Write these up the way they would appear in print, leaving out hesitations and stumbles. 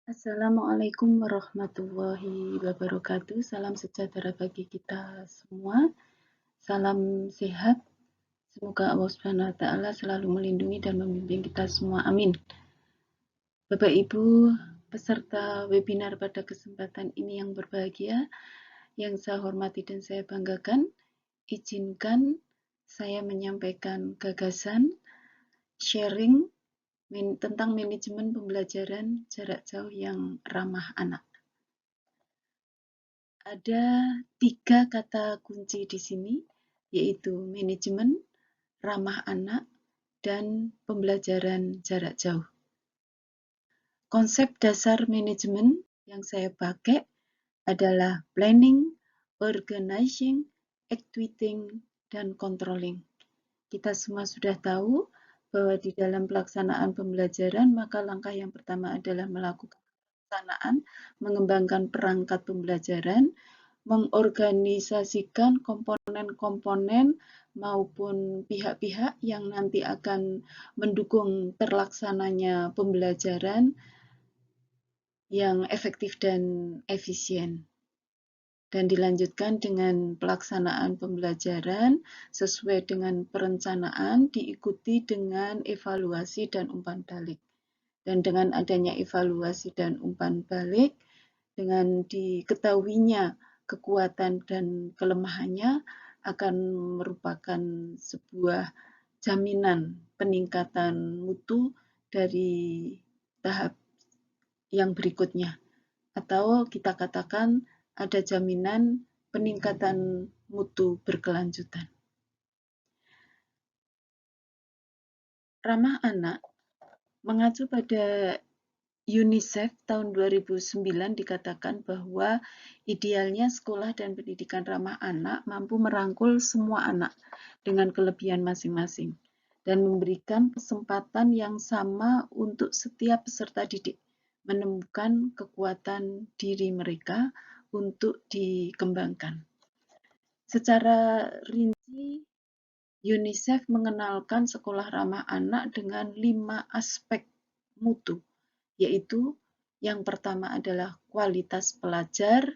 Assalamualaikum warahmatullahi wabarakatuh. Salam sejahtera bagi kita semua. Salam sehat. Semoga Allah Subhanahu wa taala selalu melindungi dan membimbing kita semua. Amin. Bapak Ibu peserta webinar pada kesempatan ini yang berbahagia, yang saya hormati dan saya banggakan, izinkan saya menyampaikan gagasan sharing tentang manajemen pembelajaran jarak jauh yang ramah anak. Ada 3 kata kunci di sini, yaitu manajemen, ramah anak, dan pembelajaran jarak jauh. Konsep dasar manajemen yang saya pakai adalah planning, organizing, executing, dan controlling. Kita semua sudah tahu bahwa di dalam pelaksanaan pembelajaran, maka langkah yang pertama adalah melakukan pelaksanaan, mengembangkan perangkat pembelajaran, mengorganisasikan komponen-komponen maupun pihak-pihak yang nanti akan mendukung terlaksananya pembelajaran yang efektif dan efisien. Dan dilanjutkan dengan pelaksanaan pembelajaran sesuai dengan perencanaan, diikuti dengan evaluasi dan umpan balik. Dan dengan adanya evaluasi dan umpan balik, dengan diketahuinya kekuatan dan kelemahannya akan merupakan sebuah jaminan peningkatan mutu dari tahap yang berikutnya. Atau kita katakan ada jaminan peningkatan mutu berkelanjutan. Ramah anak mengacu pada UNICEF tahun 2009 dikatakan bahwa idealnya sekolah dan pendidikan ramah anak mampu merangkul semua anak dengan kelebihan masing-masing dan memberikan kesempatan yang sama untuk setiap peserta didik menemukan kekuatan diri mereka untuk dikembangkan. Secara rinci, UNICEF mengenalkan sekolah ramah anak dengan 5 aspek mutu, yaitu yang pertama adalah kualitas pelajar,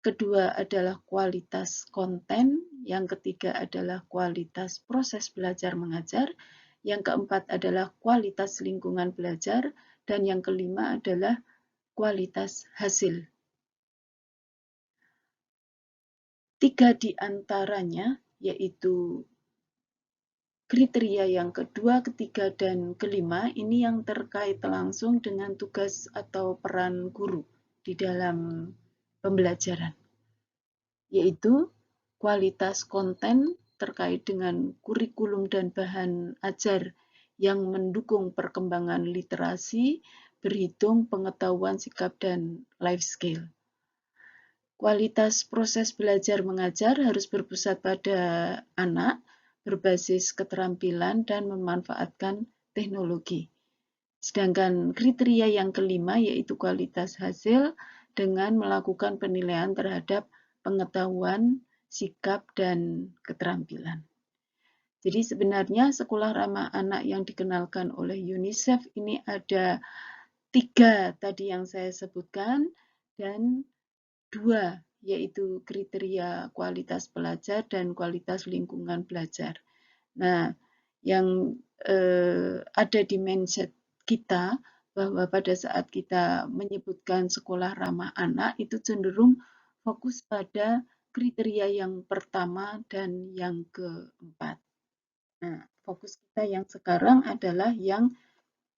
kedua adalah kualitas konten, yang ketiga adalah kualitas proses belajar mengajar, yang keempat adalah kualitas lingkungan belajar, dan yang kelima adalah kualitas hasil. 3 di antaranya, yaitu kriteria yang kedua, ketiga, dan kelima ini yang terkait langsung dengan tugas atau peran guru di dalam pembelajaran, yaitu kualitas konten terkait dengan kurikulum dan bahan ajar yang mendukung perkembangan literasi, berhitung, pengetahuan, sikap, dan life skill. Kualitas proses belajar mengajar harus berpusat pada anak, berbasis keterampilan dan memanfaatkan teknologi. Sedangkan kriteria yang kelima yaitu kualitas hasil dengan melakukan penilaian terhadap pengetahuan, sikap, dan keterampilan. Jadi sebenarnya sekolah ramah anak yang dikenalkan oleh UNICEF ini ada 3 tadi yang saya sebutkan dan 2 yaitu kriteria kualitas pelajar dan kualitas lingkungan belajar. Nah, yang ada di mindset kita bahwa pada saat kita menyebutkan sekolah ramah anak itu cenderung fokus pada kriteria yang pertama dan yang keempat. Nah, fokus kita yang sekarang adalah yang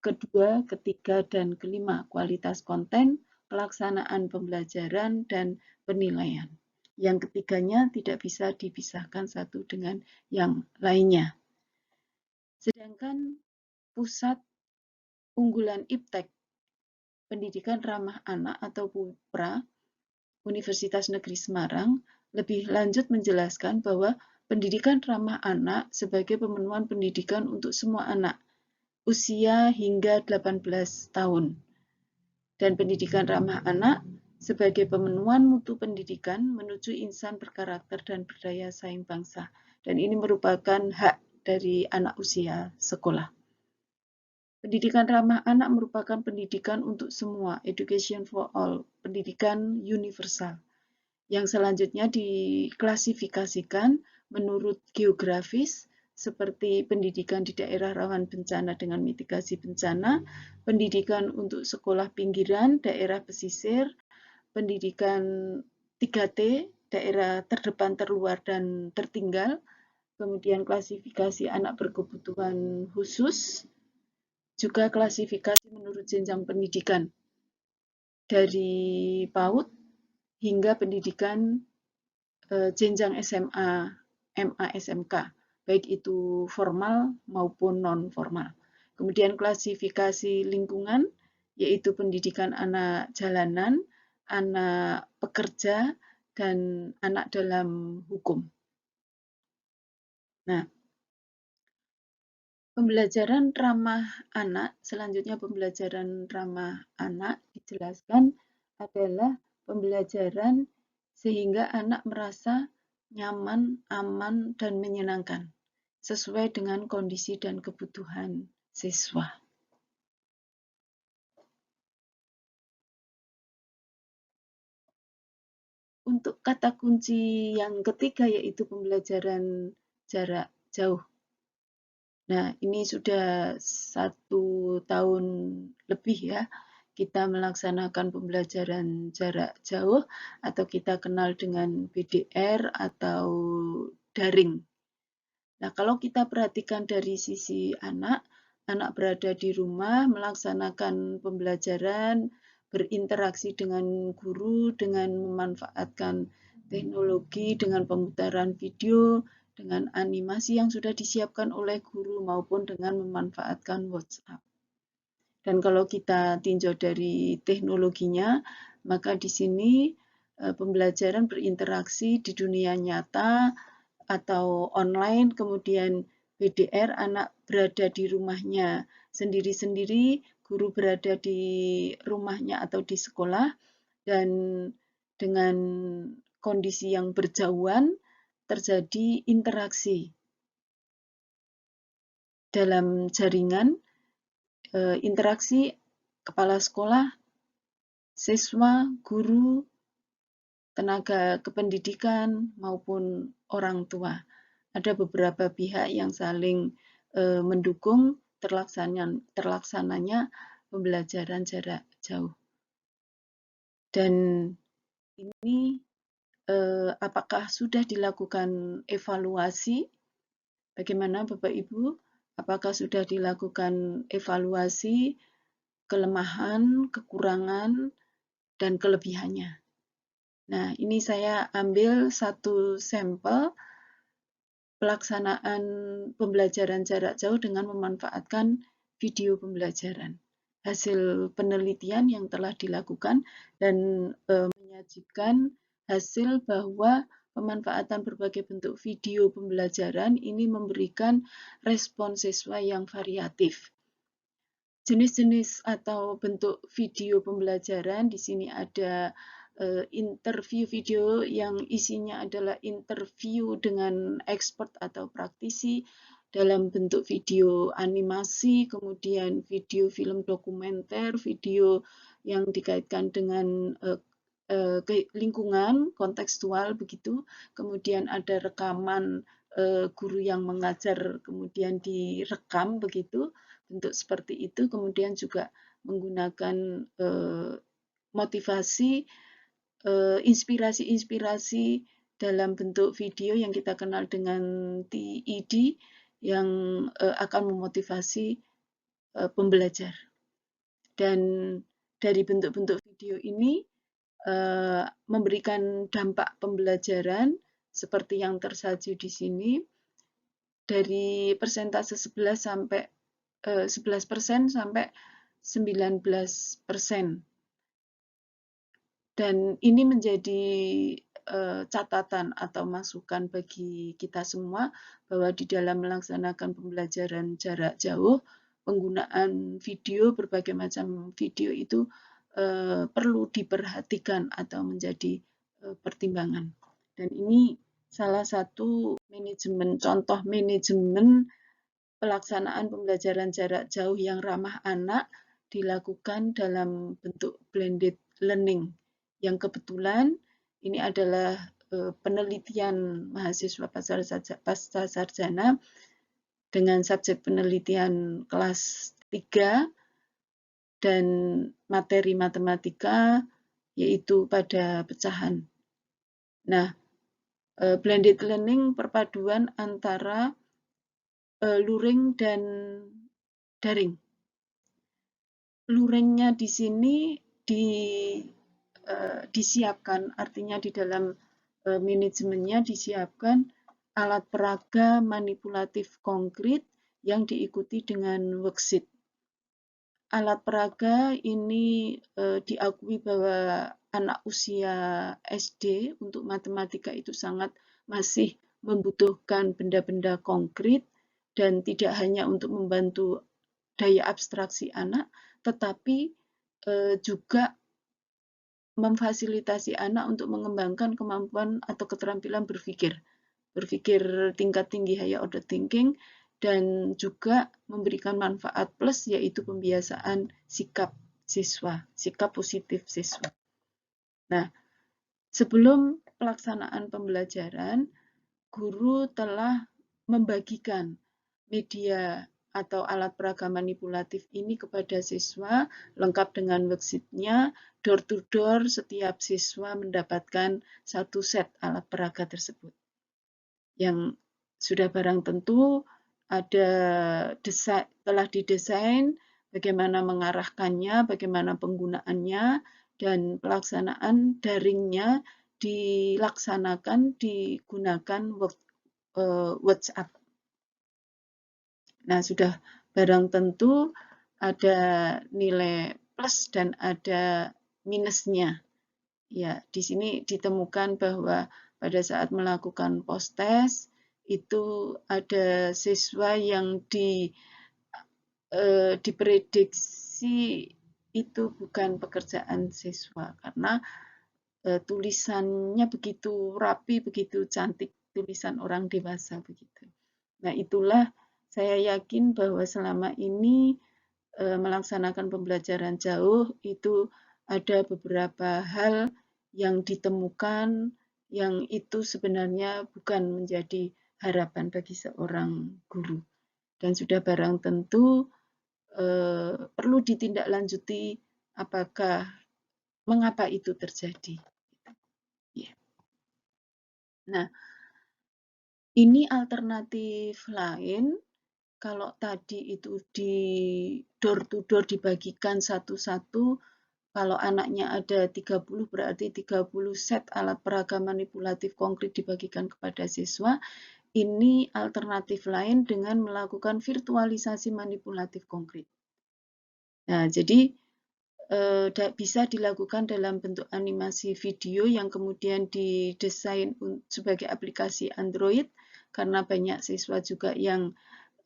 kedua, ketiga, dan kelima, kualitas konten, pelaksanaan pembelajaran, dan penilaian. Yang ketiganya tidak bisa dipisahkan satu dengan yang lainnya. Sedangkan pusat unggulan IPTEK, Pendidikan Ramah Anak atau PUPRA, Universitas Negeri Semarang, lebih lanjut menjelaskan bahwa pendidikan ramah anak sebagai pemenuhan pendidikan untuk semua anak, usia hingga 18 tahun. Dan pendidikan ramah anak sebagai pemenuhan mutu pendidikan menuju insan berkarakter dan berdaya saing bangsa. Dan ini merupakan hak dari anak usia sekolah. Pendidikan ramah anak merupakan pendidikan untuk semua, education for all, pendidikan universal. Yang selanjutnya diklasifikasikan menurut geografis, seperti pendidikan di daerah rawan bencana dengan mitigasi bencana, pendidikan untuk sekolah pinggiran, daerah pesisir, pendidikan 3T, daerah terdepan, terluar, dan tertinggal, kemudian klasifikasi anak berkebutuhan khusus, juga klasifikasi menurut jenjang pendidikan dari PAUD hingga pendidikan jenjang SMA, MA, SMK, baik itu formal maupun non-formal. Kemudian klasifikasi lingkungan, yaitu pendidikan anak jalanan, anak pekerja, dan anak dalam hukum. Nah, pembelajaran ramah anak, selanjutnya pembelajaran ramah anak dijelaskan adalah pembelajaran sehingga anak merasa nyaman, aman, dan menyenangkan sesuai dengan kondisi dan kebutuhan siswa. Untuk kata kunci yang ketiga yaitu pembelajaran jarak jauh. Nah, ini sudah 1 tahun lebih ya kita melaksanakan pembelajaran jarak jauh atau kita kenal dengan BDR atau daring. Nah, kalau kita perhatikan dari sisi anak, anak berada di rumah melaksanakan pembelajaran, berinteraksi dengan guru dengan memanfaatkan teknologi, dengan pemutaran video, dengan animasi yang sudah disiapkan oleh guru maupun dengan memanfaatkan WhatsApp. Dan kalau kita tinjau dari teknologinya, maka di sini pembelajaran berinteraksi di dunia nyata atau online, kemudian BDR anak berada di rumahnya sendiri-sendiri, guru berada di rumahnya atau di sekolah, dan dengan kondisi yang berjauhan terjadi interaksi dalam jaringan, interaksi kepala sekolah, siswa, guru, tenaga kependidikan, maupun orang tua. Ada beberapa pihak yang saling mendukung terlaksananya pembelajaran jarak jauh. Dan ini apakah sudah dilakukan evaluasi? Bagaimana Bapak Ibu? Apakah sudah dilakukan evaluasi kelemahan, kekurangan, dan kelebihannya? Nah, ini saya ambil satu sampel pelaksanaan pembelajaran jarak jauh dengan memanfaatkan video pembelajaran. Hasil penelitian yang telah dilakukan dan menyajikan hasil bahwa pemanfaatan berbagai bentuk video pembelajaran ini memberikan respon siswa yang variatif. Jenis-jenis atau bentuk video pembelajaran di sini ada interview video yang isinya adalah interview dengan expert atau praktisi dalam bentuk video animasi, kemudian video film dokumenter, video yang dikaitkan dengan lingkungan kontekstual begitu, kemudian ada rekaman guru yang mengajar kemudian direkam begitu, bentuk seperti itu, kemudian juga menggunakan motivasi, inspirasi-inspirasi dalam bentuk video yang kita kenal dengan TED yang akan memotivasi pembelajar. Dan dari bentuk-bentuk video ini memberikan dampak pembelajaran seperti yang tersaji di sini dari persentase 11% sampai 19%. Dan ini menjadi catatan atau masukan bagi kita semua bahwa di dalam melaksanakan pembelajaran jarak jauh, penggunaan video, berbagai macam video itu perlu diperhatikan atau menjadi pertimbangan. Dan ini salah satu contoh manajemen pelaksanaan pembelajaran jarak jauh yang ramah anak dilakukan dalam bentuk blended learning, yang kebetulan ini adalah penelitian mahasiswa pasca sarjana dengan subjek penelitian kelas 3 dan materi matematika yaitu pada pecahan. Nah, blended learning perpaduan antara luring dan daring. Luringnya di sini disiapkan, artinya di dalam manajemennya disiapkan alat peraga manipulatif konkret yang diikuti dengan worksheet. Alat peraga ini diakui bahwa anak usia SD untuk matematika itu sangat masih membutuhkan benda-benda konkret dan tidak hanya untuk membantu daya abstraksi anak, tetapi juga memfasilitasi anak untuk mengembangkan kemampuan atau keterampilan berpikir tingkat tinggi higher order thinking, dan juga memberikan manfaat plus yaitu pembiasaan sikap siswa, sikap positif siswa. Nah, sebelum pelaksanaan pembelajaran, guru telah membagikan media atau alat peraga manipulatif ini kepada siswa, lengkap dengan worksheet-nya. Door to door setiap siswa mendapatkan satu set alat peraga tersebut. Yang sudah barang tentu ada telah didesain bagaimana mengarahkannya, bagaimana penggunaannya, dan pelaksanaan daringnya dilaksanakan digunakan WhatsApp. Nah, sudah barang tentu ada nilai plus dan ada minusnya. Ya, di sini ditemukan bahwa pada saat melakukan post-test itu ada siswa yang diprediksi itu bukan pekerjaan siswa karena tulisannya begitu rapi, begitu cantik, tulisan orang dewasa begitu. Nah, itulah saya yakin bahwa selama ini melaksanakan pembelajaran jauh itu ada beberapa hal yang ditemukan yang itu sebenarnya bukan menjadi harapan bagi seorang guru. Dan sudah barang tentu perlu ditindaklanjuti apakah mengapa itu terjadi. Nah, ini alternatif lain. Kalau tadi itu di door to door dibagikan satu-satu, kalau anaknya ada 30 berarti 30 set alat peraga manipulatif konkret dibagikan kepada siswa. Ini alternatif lain dengan melakukan virtualisasi manipulatif konkret. Nah, jadi bisa dilakukan dalam bentuk animasi video yang kemudian didesain sebagai aplikasi Android, karena banyak siswa juga yang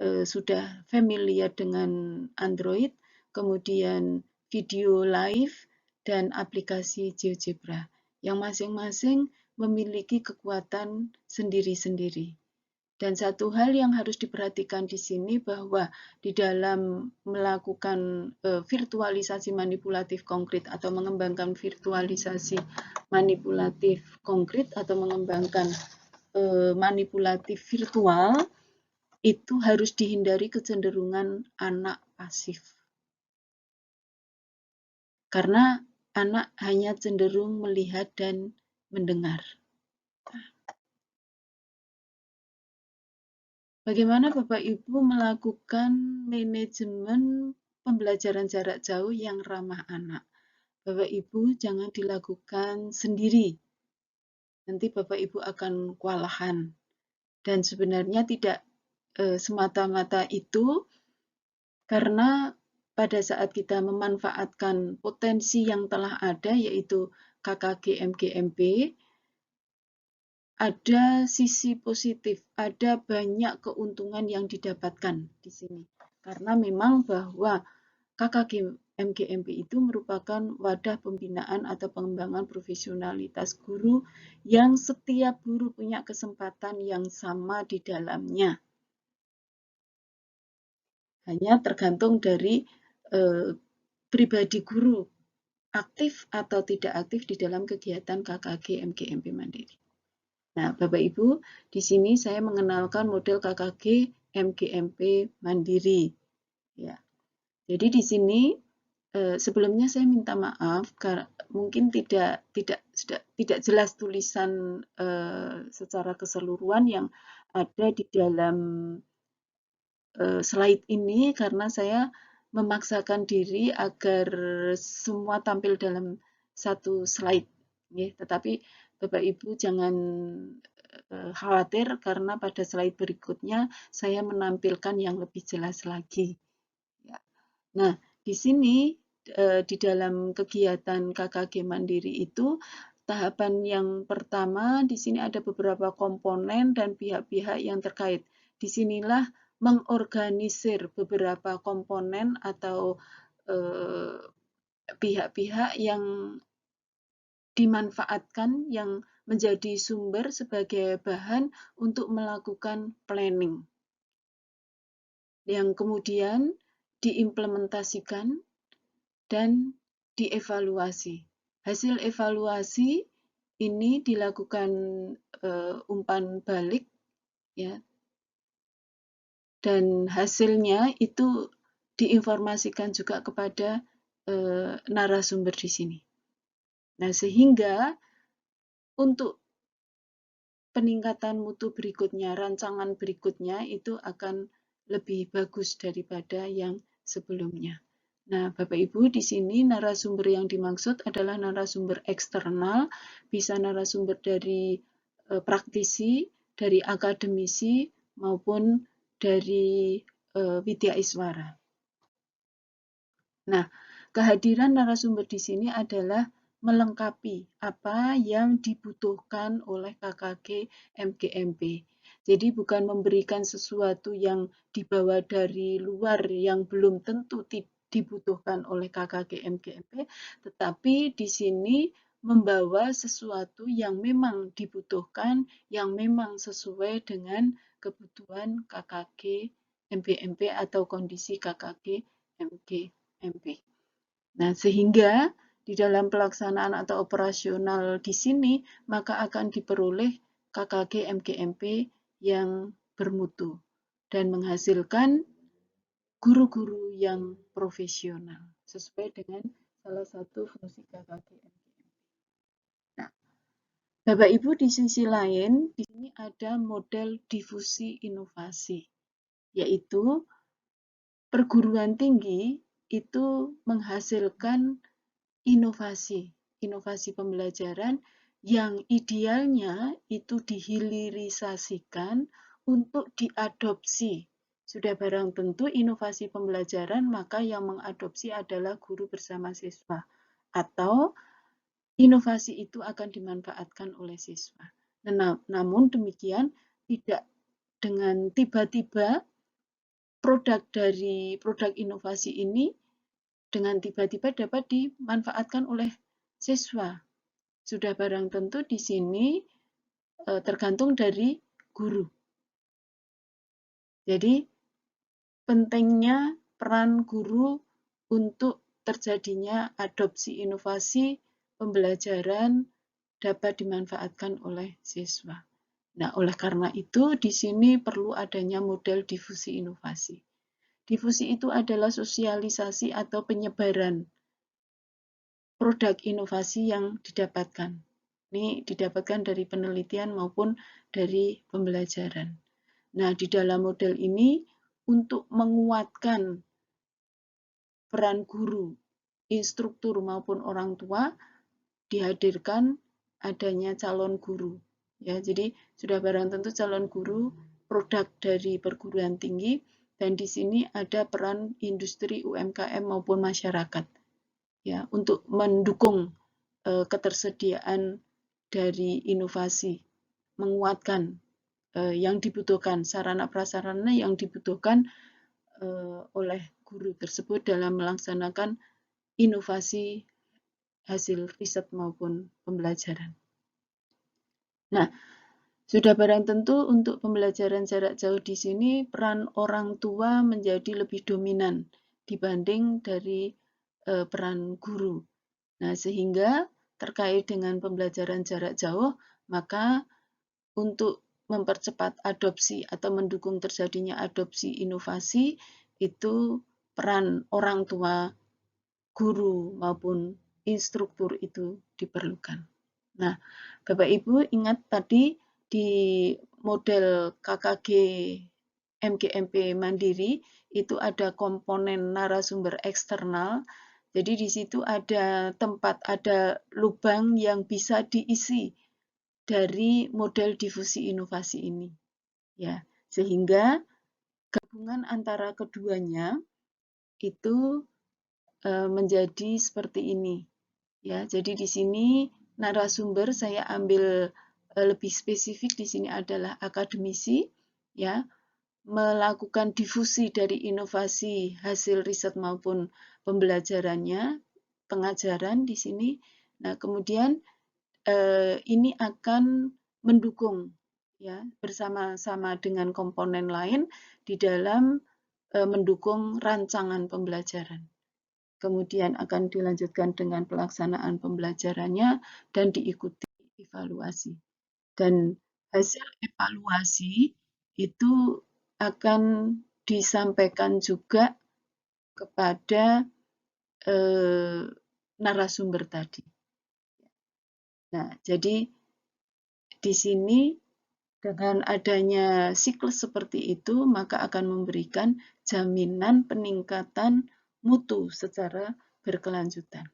sudah familiar dengan Android, kemudian video live, dan aplikasi GeoGebra, yang masing-masing memiliki kekuatan sendiri-sendiri. Dan satu hal yang harus diperhatikan di sini bahwa di dalam melakukan virtualisasi manipulatif konkret atau mengembangkan virtualisasi manipulatif konkret atau mengembangkan manipulatif virtual, itu harus dihindari kecenderungan anak pasif. Karena anak hanya cenderung melihat dan mendengar. Bagaimana Bapak Ibu melakukan manajemen pembelajaran jarak jauh yang ramah anak? Bapak Ibu jangan dilakukan sendiri. Nanti Bapak Ibu akan kewalahan. Dan sebenarnya tidak semata-mata itu, karena pada saat kita memanfaatkan potensi yang telah ada, yaitu KKG MGMP, ada sisi positif, ada banyak keuntungan yang didapatkan di sini. Karena memang bahwa KKG MGMP itu merupakan wadah pembinaan atau pengembangan profesionalitas guru yang setiap guru punya kesempatan yang sama di dalamnya. Hanya tergantung dari pribadi guru, aktif atau tidak aktif di dalam kegiatan KKG MGMP Mandiri. Nah, Bapak Ibu, di sini saya mengenalkan model KKG MGMP Mandiri. Ya, jadi di sini sebelumnya saya minta maaf karena mungkin tidak jelas tulisan secara keseluruhan yang ada di dalam slide ini karena saya memaksakan diri agar semua tampil dalam satu slide. Tetapi Bapak Ibu jangan khawatir karena pada slide berikutnya saya menampilkan yang lebih jelas lagi. Ya. Nah, di sini di dalam kegiatan KKG Mandiri itu tahapan yang pertama di sini ada beberapa komponen dan pihak-pihak yang terkait. Disinilah mengorganisir beberapa komponen atau pihak-pihak yang dimanfaatkan yang menjadi sumber sebagai bahan untuk melakukan planning yang kemudian diimplementasikan dan dievaluasi. Hasil evaluasi ini dilakukan umpan balik ya. Dan hasilnya itu diinformasikan juga kepada narasumber di sini. Nah, sehingga untuk peningkatan mutu berikutnya, rancangan berikutnya itu akan lebih bagus daripada yang sebelumnya. Nah, Bapak Ibu, di sini narasumber yang dimaksud adalah narasumber eksternal, bisa narasumber dari praktisi, dari akademisi, maupun dari Widya Iswara. Nah, kehadiran narasumber di sini adalah melengkapi apa yang dibutuhkan oleh KKG MGMP. Jadi bukan memberikan sesuatu yang dibawa dari luar yang belum tentu dibutuhkan oleh KKG MGMP, tetapi di sini membawa sesuatu yang memang dibutuhkan, yang memang sesuai dengan kebutuhan KKG MGMP atau kondisi KKG MGMP. Nah, sehingga di dalam pelaksanaan atau operasional di sini, maka akan diperoleh KKG MGMP yang bermutu dan menghasilkan guru-guru yang profesional sesuai dengan salah satu fungsi KKG MGMP. Nah, Bapak Ibu di sisi lain, di sini ada model difusi inovasi, yaitu perguruan tinggi itu menghasilkan inovasi pembelajaran yang idealnya itu dihilirisasikan untuk diadopsi. Sudah barang tentu inovasi pembelajaran, maka yang mengadopsi adalah guru bersama siswa. Atau inovasi itu akan dimanfaatkan oleh siswa. Namun demikian, tidak dengan tiba-tiba produk inovasi ini dengan tiba-tiba dapat dimanfaatkan oleh siswa. Sudah barang tentu di sini tergantung dari guru. Jadi pentingnya peran guru untuk terjadinya adopsi inovasi pembelajaran dapat dimanfaatkan oleh siswa. Nah, oleh karena itu di sini perlu adanya model difusi inovasi. Difusi itu adalah sosialisasi atau penyebaran produk inovasi yang didapatkan. Ini didapatkan dari penelitian maupun dari pembelajaran. Nah, di dalam model ini untuk menguatkan peran guru, instruktur maupun orang tua dihadirkan adanya calon guru. Ya, jadi sudah barang tentu calon guru produk dari perguruan tinggi dan di sini ada peran industri UMKM maupun masyarakat. Ya, untuk mendukung ketersediaan dari inovasi, menguatkan yang dibutuhkan, sarana prasarana yang dibutuhkan oleh guru tersebut dalam melaksanakan inovasi hasil riset maupun pembelajaran. Nah, Sudah barang tentu untuk pembelajaran jarak jauh di sini peran orang tua menjadi lebih dominan dibanding dari peran guru. Nah, sehingga terkait dengan pembelajaran jarak jauh, maka untuk mempercepat adopsi atau mendukung terjadinya adopsi inovasi, itu peran orang tua, guru maupun instruktur itu diperlukan. Nah, Bapak Ibu ingat tadi di model KKG MGMP Mandiri itu ada komponen narasumber eksternal. Jadi di situ ada tempat, ada lubang yang bisa diisi dari model difusi inovasi ini. Ya, sehingga gabungan antara keduanya itu menjadi seperti ini. Ya, jadi di sini narasumber saya ambil lebih spesifik di sini adalah akademisi, ya, melakukan difusi dari inovasi hasil riset maupun pembelajarannya, pengajaran di sini. Nah, kemudian ini akan mendukung, ya, bersama-sama dengan komponen lain di dalam mendukung rancangan pembelajaran. Kemudian akan dilanjutkan dengan pelaksanaan pembelajarannya dan diikuti evaluasi. Dan hasil evaluasi itu akan disampaikan juga kepada narasumber tadi. Nah, jadi di sini dengan adanya siklus seperti itu, maka akan memberikan jaminan peningkatan mutu secara berkelanjutan.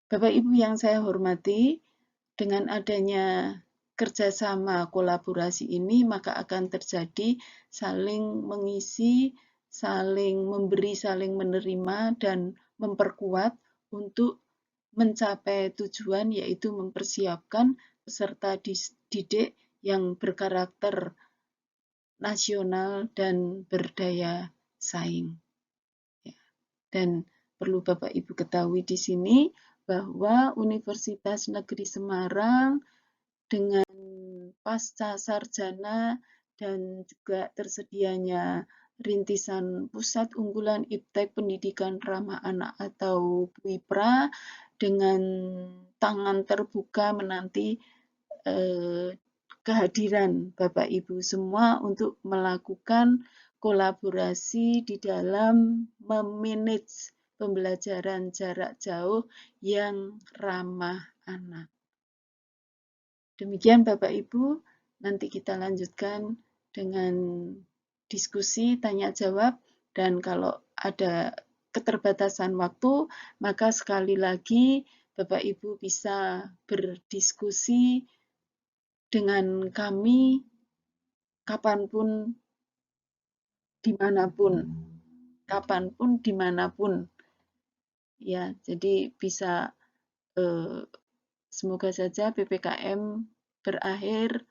Bapak Ibu yang saya hormati, dengan adanya kerjasama kolaborasi ini, maka akan terjadi saling mengisi, saling memberi, saling menerima, dan memperkuat untuk mencapai tujuan, yaitu mempersiapkan peserta didik yang berkarakter nasional dan berdaya saing. Dan perlu Bapak Ibu ketahui di sini bahwa Universitas Negeri Semarang dengan pasca sarjana dan juga tersedianya rintisan Pusat Unggulan Iptek Pendidikan Ramah Anak atau PUIPRA dengan tangan terbuka menanti kehadiran Bapak Ibu semua untuk melakukan kolaborasi di dalam memanage pembelajaran jarak jauh yang ramah anak. Demikian Bapak Ibu, nanti kita lanjutkan dengan diskusi tanya jawab, dan kalau ada keterbatasan waktu, maka sekali lagi Bapak Ibu bisa berdiskusi dengan kami kapanpun, dimanapun. Ya, jadi bisa semoga saja PPKM berakhir,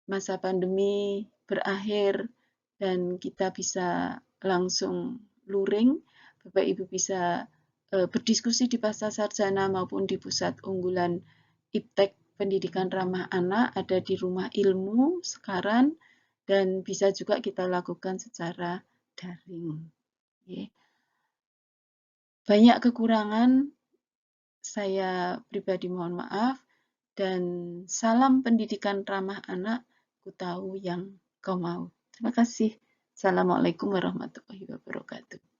masa pandemi berakhir, dan kita bisa langsung luring. Bapak Ibu bisa berdiskusi di pasca sarjana maupun di pusat unggulan Iptek Pendidikan Ramah Anak, ada di Rumah Ilmu sekarang, dan bisa juga kita lakukan secara daring. Banyak kekurangan, saya pribadi mohon maaf, dan salam pendidikan ramah anak, ku tahu yang kau mau. Terima kasih. Assalamualaikum warahmatullahi wabarakatuh.